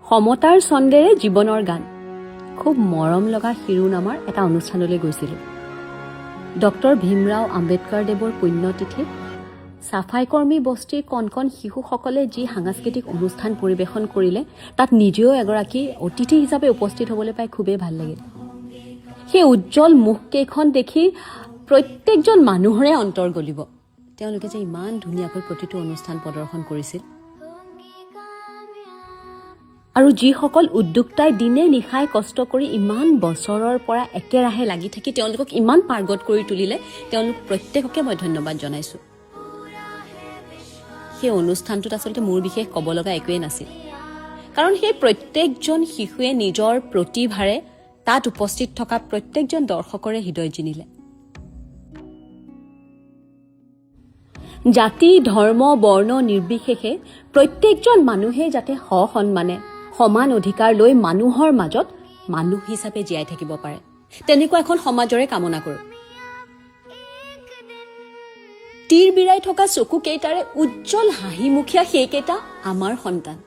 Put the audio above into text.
সমতাৰ ছন্দেৰে জীৱনৰ গান খুব মৰম লগা শিৰোনামাৰ এটা অনুষ্ঠানলৈ গৈছিলোঁ। ডক্টৰ ভীমৰাও আম্বেদকাৰ দেৱৰ পুণ্যতিথিত চাফাই কৰ্মী বস্তিৰ কণ কণ শিশুসকলে যি সাংস্কৃতিক অনুষ্ঠান পৰিৱেশন কৰিলে তাত নিজেও এগৰাকী অতিথি হিচাপে উপস্থিত হ'বলৈ পাই খুবেই ভাল লাগিল। সেই উজ্জ্বল মুখকেইখন দেখি প্ৰত্যেকজন মানুহৰে অন্তৰ গলিব। তেওঁলোকে যে ইমান ধুনীয়াকৈ প্ৰতিটো অনুষ্ঠান প্ৰদৰ্শন কৰিছিল আৰু যিসকল উদ্যোক্তাই দিনে নিশাই কষ্ট কৰি ইমান বছৰৰ পৰা একেৰাহে লাগি থাকি তেওঁলোকক ইমান পাৰ্গত কৰি তুলিলে, তেওঁলোক প্ৰত্যেককে মই ধন্যবাদ জনাইছোঁ। সেই অনুষ্ঠানটোত আচলতে মোৰ বিশেষ ক'ব লগা একোৱেই নাছিল, কাৰণ সেই প্ৰত্যেকজন শিশুৱে নিজৰ প্ৰতিভাৰে তাত উপস্থিত থকা প্ৰত্যেকজন দৰ্শকৰে হৃদয় জিনিলে। জাতি, ধৰ্ম, বৰ্ণ নিৰ্বিশেষে প্ৰত্যেকজন মানুহে যাতে সসন্মানে সমান অধিকাৰ লৈ মানুহৰ মাজত মানুহ হিচাপে জীয়াই থাকিব পাৰে, তেনেকুৱা এখন সমাজৰে কামনা কৰোঁ। তীৰ বিৰাই থকা চকুকেইটাৰে উজ্জ্বল হাঁহিমুখীয়া সেইকেইটা আমাৰ সন্তান।